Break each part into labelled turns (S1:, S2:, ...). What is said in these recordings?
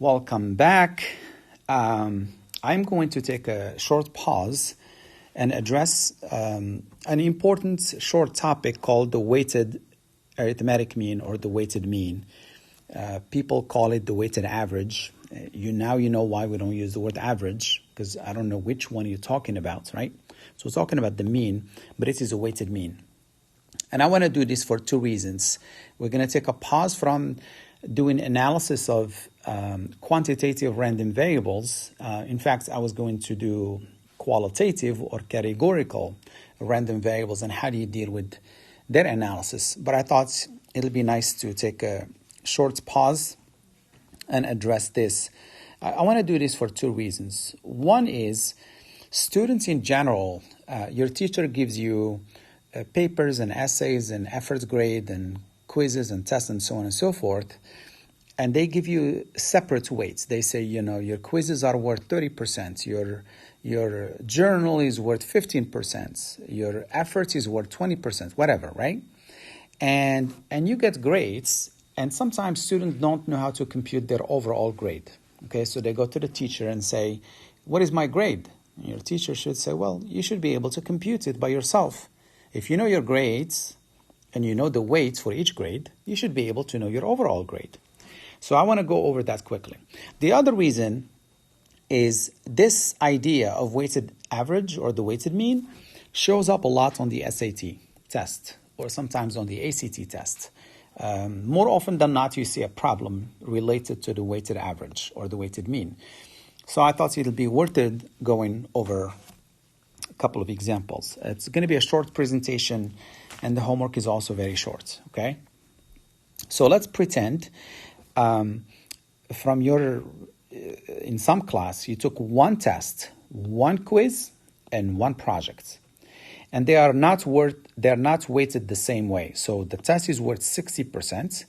S1: Welcome back. I'm going to take a short pause and address an important short topic called the weighted arithmetic mean or the weighted mean. People call it the weighted average. You know why we don't use the word average, because I don't know which one you're talking about, right? So we're talking about the mean, but it is a weighted mean. And I want to do this for two reasons. We're going to take a pause from doing analysis of quantitative random variables. In fact, I was going to do qualitative or categorical random variables and how do you deal with their analysis. But I thought it'll be nice to take a short pause and address this. I want to do this for two reasons. One is students in general, your teacher gives you papers and essays and efforts grade and quizzes and tests and so on and so forth, and they give you separate weights. They say, your quizzes are worth 30%, your journal is worth 15%, your effort is worth 20%, whatever, right? And you get grades, and sometimes students don't know how to compute their overall grade. Okay, so they go to the teacher and say, what is my grade? And your teacher should say, well, you should be able to compute it by yourself. If you know your grades and you know the weights for each grade, you should be able to know your overall grade. So I want to go over that quickly. The other reason is this idea of weighted average or the weighted mean shows up a lot on the SAT test or sometimes on the ACT test. More often than not, you see a problem related to the weighted average or the weighted mean. So I thought it'll be worth it going over a couple of examples. It's going to be a short presentation, and the homework is also very short, okay? So let's pretend in some class, you took one test, one quiz, and one project. And they are not weighted the same way. So the test is worth 60%,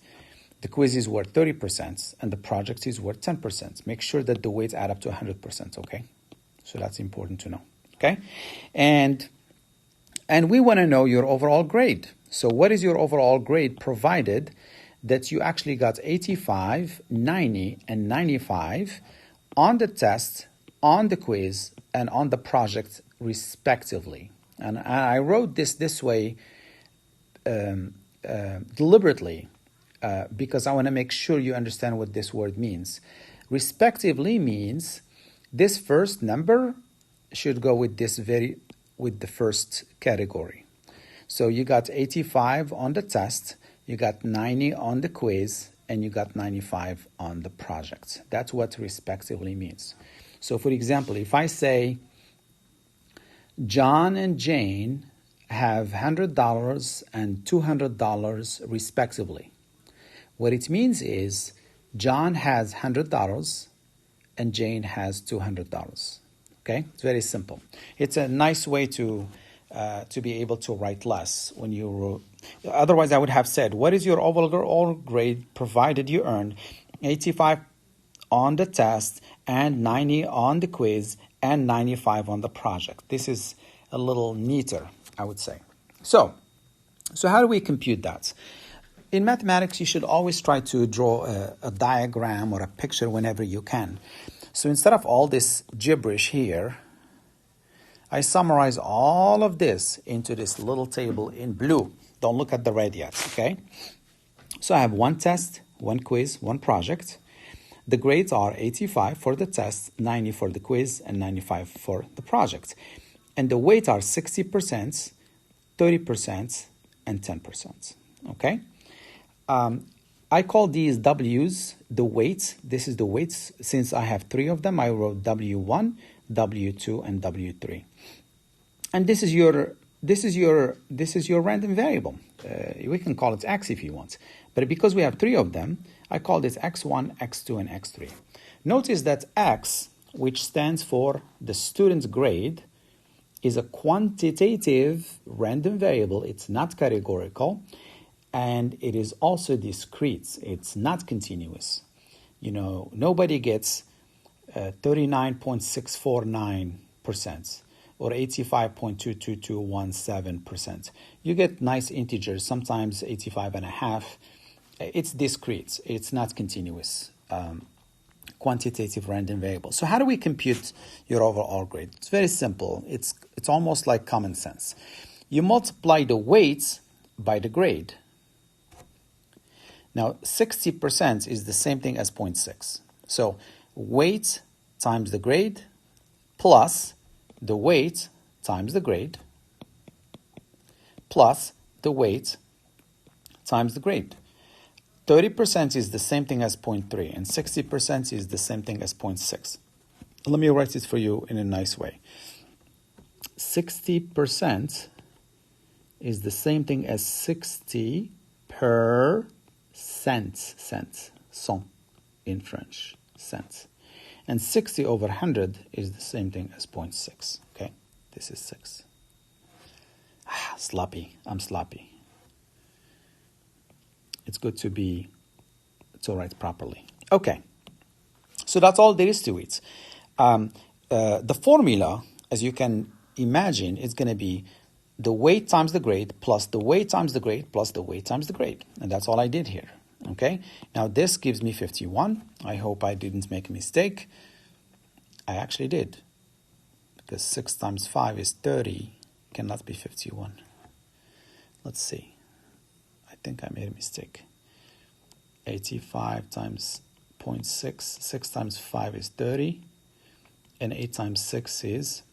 S1: the quiz is worth 30%, and the project is worth 10%. Make sure that the weights add up to 100%, okay? So that's important to know, okay? And we want to know your overall grade. So what is your overall grade provided that you actually got 85, 90, and 95 on the test, on the quiz, and on the project, respectively. And I wrote this way deliberately because I want to make sure you understand what this word means. Respectively means this first number should go with the first category. So you got 85 on the test, you got 90 on the quiz, and you got 95 on the project. That's what respectively means. So for example, if I say John and Jane have $100 and $200 respectively, what it means is John has $100 and Jane has $200. Okay, it's very simple. It's a nice way to be able to write less when you wrote. Otherwise, I would have said, what is your overall grade provided you earned 85 on the test and 90 on the quiz and 95 on the project. This is a little neater, I would say. So how do we compute that? In mathematics, you should always try to draw a diagram or a picture whenever you can. So instead of all this gibberish here, I summarize all of this into this little table in blue. Don't look at the red yet, okay? So I have one test, one quiz, one project. The grades are 85 for the test, 90 for the quiz, and 95 for the project. And the weights are 60%, 30%, and 10%, okay? I call these W's the weights. This is the weights. Since I have three of them, I wrote W1, W2, and W3. And this is your random variable. We can call it X if you want. But because we have three of them, I call this X1, X2, and X3. Notice that X, which stands for the student's grade, is a quantitative random variable. It's not categorical. And it is also discrete. It's not continuous. Nobody gets 39.649% or 85.22217%. You get nice integers, sometimes 85.5. It's discrete. It's not continuous. quantitative random variable. So how do we compute your overall grade? It's very simple. It's almost like common sense. You multiply the weights by the grade. Now, 60% is the same thing as 0.6. So weight times the grade plus the weight times the grade plus the weight times the grade. 30% is the same thing as 0.3 and 60% is the same thing as 0.6. Let me write it for you in a nice way. 60% is the same thing as 60 per cent in French, cents. And 60 over 100 is the same thing as 0.6, okay? This is 6. Sloppy, I'm sloppy. It's good to write properly. Okay, so that's all there is to it. The formula, as you can imagine, is going to be the weight times the grade plus the weight times the grade plus the weight times the grade. And that's all I did here. Okay, now this gives me 51. I hope I didn't make a mistake. I actually did. Because 6 times 5 is 30. Cannot be 51. Let's see. I think I made a mistake. 85 times 0.6. 6 times 5 is 30. And 8 times 6 is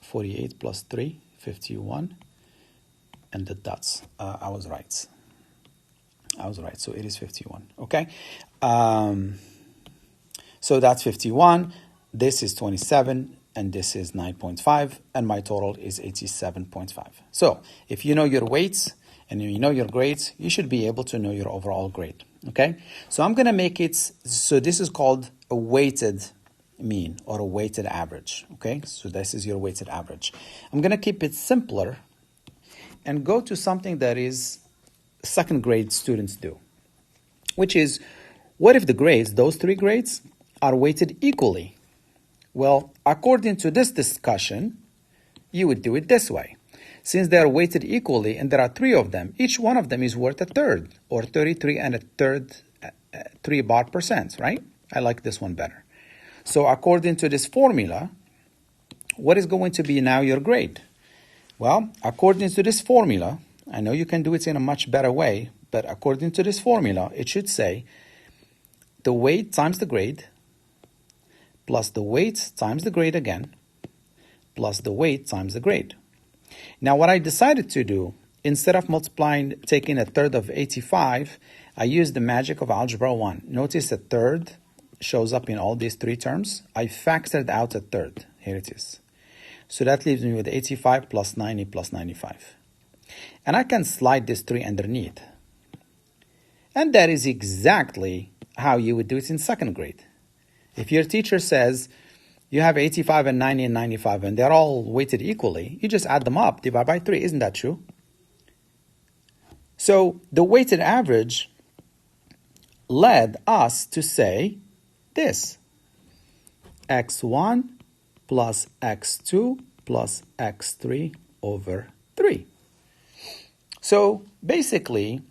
S1: 48 plus 3, 51. And the dots. I was right. So it is 51. Okay. So that's 51. This is 27. And this is 9.5. And my total is 87.5. So if you know your weights and you know your grades, you should be able to know your overall grade. Okay. So I'm going to make it. So this is called a weighted mean or a weighted average. Okay. So this is your weighted average. I'm going to keep it simpler and go to something that is second grade students do, which is, what if the grades, those 3 grades, are weighted equally? Well, according to this discussion, you would do it this way. Since they are weighted equally and there are 3 of them, each one of them is worth a third, or 33 and a third 3 bar percent, right? I like this one better. So according to this formula, what is going to be now your grade? Well, according to this formula, I know you can do it in a much better way, but according to this formula, it should say the weight times the grade plus the weight times the grade again plus the weight times the grade. Now, what I decided to do, instead of taking a third of 85, I used the magic of Algebra 1. Notice a third shows up in all these 3 terms. I factored out a third. Here it is. So that leaves me with 85 plus 90 plus 95. And I can slide this 3 underneath. And that is exactly how you would do it in second grade. If your teacher says you have 85 and 90 and 95 and they're all weighted equally, you just add them up, divide by 3. Isn't that true? So the weighted average led us to say this: x1 plus x2 plus x3 over 3. So basically,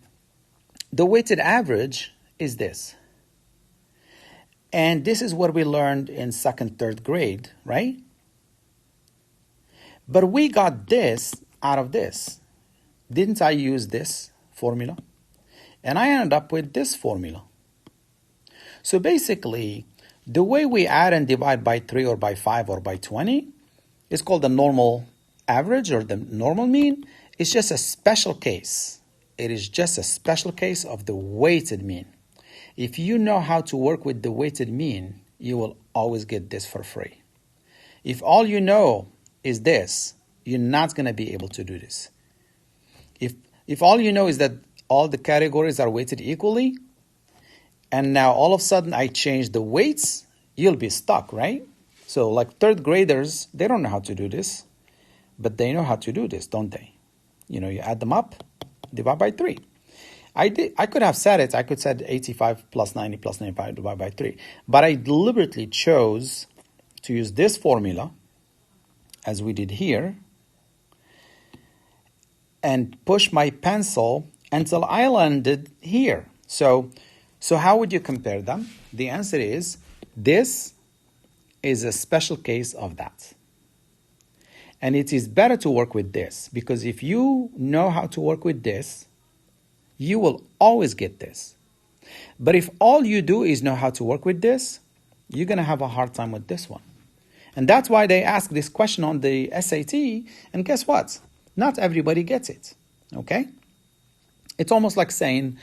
S1: the weighted average is this. And this is what we learned in second, third grade, right? But we got this out of this. Didn't I use this formula? And I ended up with this formula. So basically, the way we add and divide by 3 or by 5 or by 20 is called the normal average or the normal mean. It's just a special case. It is just a special case of the weighted mean. If you know how to work with the weighted mean, you will always get this for free. If all you know is this, you're not going to be able to do this. If all you know is that all the categories are weighted equally, and now all of a sudden I change the weights, you'll be stuck, right? So like third graders, they don't know how to do this, but they know how to do this, don't they? You know, you add them up, divide by 3. I could have said it. I could said 85 plus 90 plus 95 divided by 3. But I deliberately chose to use this formula, as we did here, and push my pencil until I landed here. So how would you compare them? The answer is This is a special case of that. And it is better to work with this, because if you know how to work with this, you will always get this. But if all you do is know how to work with this, you're going to have a hard time with this one. And that's why they ask this question on the SAT, and guess what? Not everybody gets it, okay? It's almost like saying,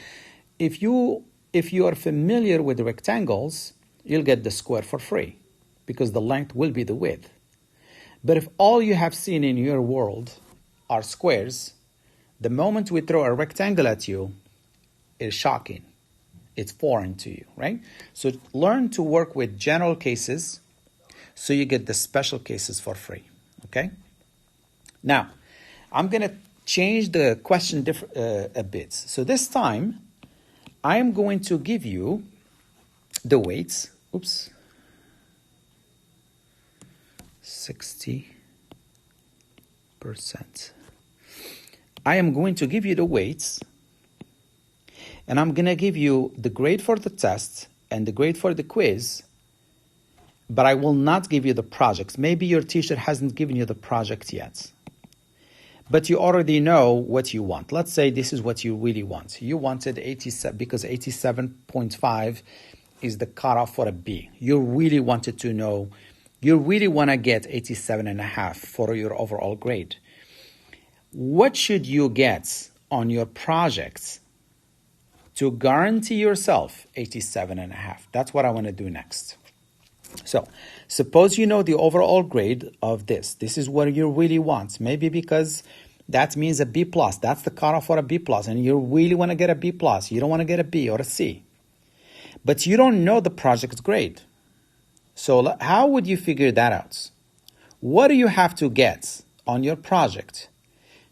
S1: if you are familiar with rectangles, you'll get the square for free, because the length will be the width. But if all you have seen in your world are squares, the moment we throw a rectangle at you, it's shocking. It's foreign to you, right? So learn to work with general cases so you get the special cases for free, okay? Now, I'm going to change the question a bit. So this time, I am going to give you the weights. Oops. 60%. I am going to give you the weights, and I'm going to give you the grade for the test and the grade for the quiz, but I will not give you the projects. Maybe your teacher hasn't given you the project yet, but you already know what you want. Let's say this is what you really want. You wanted 87, because 87.5 is the cutoff for a B. You really wanted to know, you really want to get 87.5 for your overall grade. What should you get on your projects to guarantee yourself 87.5? That's what I want to do next. So suppose you know the overall grade of this. This is what you really want. Maybe because that means a B+. That's the cutoff for a B+. And you really want to get a B+. You don't want to get a B or a C. But you don't know the project's grade. So how would you figure that out? What do you have to get on your project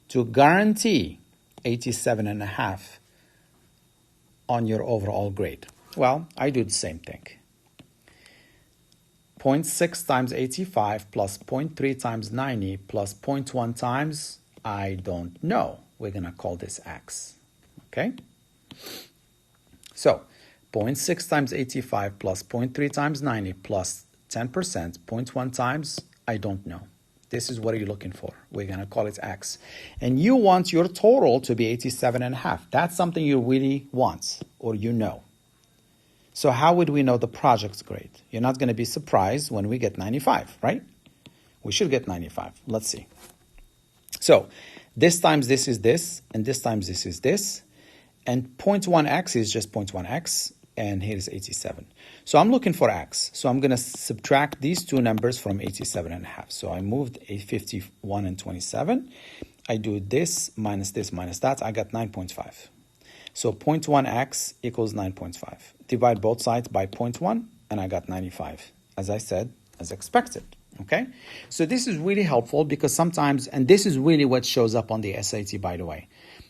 S1: to guarantee 87.5 on your overall grade? Well, I do the same thing. 0.6 times 85 plus 0.3 times 90 plus 0.1 times, I don't know. We're going to call this X, okay? So 0.6 times 85 plus 0.3 times 90 plus 10%, 0.1 times, I don't know. This is what you're looking for. We're going to call it X. And you want your total to be 87.5. That's something you really want, or you know. So how would we know the project's grade? You're not going to be surprised when we get 95, right? We should get 95. Let's see. So this times this is this, and this times this is this. And 0.1x is just 0.1x, and here is 87. So I'm looking for x. So I'm going to subtract these two numbers from 87.5. So I moved a 51 and 27. I do this minus that. I got 9.5. So 0.1x equals 9.5. Divide both sides by 0.1, and I got 95. As I said, as expected. Okay? So this is really helpful because sometimes, and this is really what shows up on the SAT, by the way.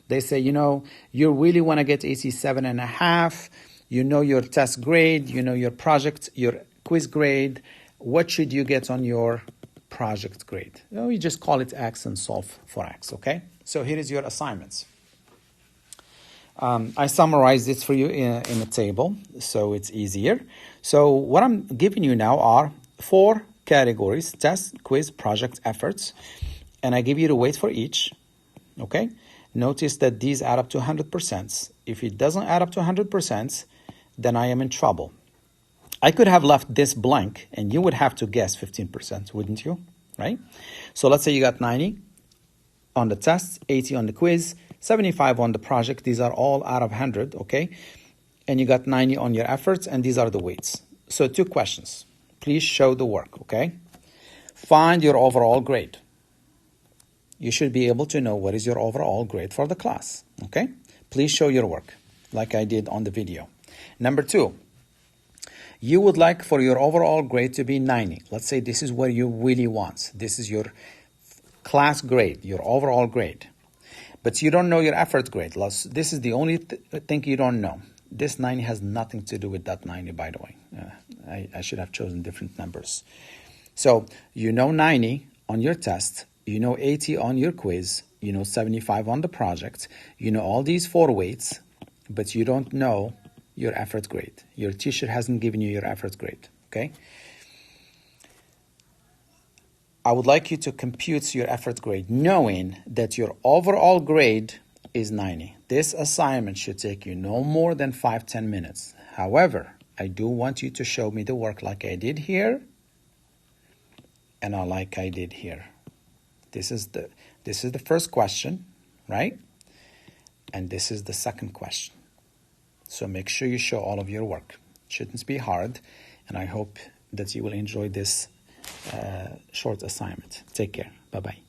S1: They say, you know, you really want to get 87.5. You know your test grade, you know your project, your quiz grade. What should you get on your project grade? You just call it X and solve for X, okay? So here is your assignments. I summarized this for you in a table, so it's easier. So what I'm giving you now are 4 categories: test, quiz, project, efforts. And I give you the weight for each, okay? Notice that these add up to 100%. If it doesn't add up to 100%, then I am in trouble. I could have left this blank, and you would have to guess 15%, wouldn't you? Right? So let's say you got 90 on the test, 80 on the quiz, 75 on the project. These are all out of 100, okay? And you got 90 on your efforts, and these are the weights. So 2 questions. Please show the work, okay? Find your overall grade. You should be able to know what is your overall grade for the class, okay? Please show your work, like I did on the video. Number 2, you would like for your overall grade to be 90. Let's say this is what you really want. This is your class grade, your overall grade. But you don't know your effort grade. This is the only thing you don't know. This 90 has nothing to do with that 90, by the way. I should have chosen different numbers. So you know 90 on your test. You know 80 on your quiz. You know 75 on the project. You know all these 4 weights, but you don't know your effort grade. Your teacher hasn't given you your effort grade, okay? I would like you to compute your effort grade knowing that your overall grade is 90. This assignment should take you no more than 5-10 minutes. However, I do want you to show me the work like I did here and like I did here. This is the first question, right? And this is the second question. So make sure you show all of your work. It shouldn't be hard, and I hope that you will enjoy this short assignment. Take care. Bye-bye.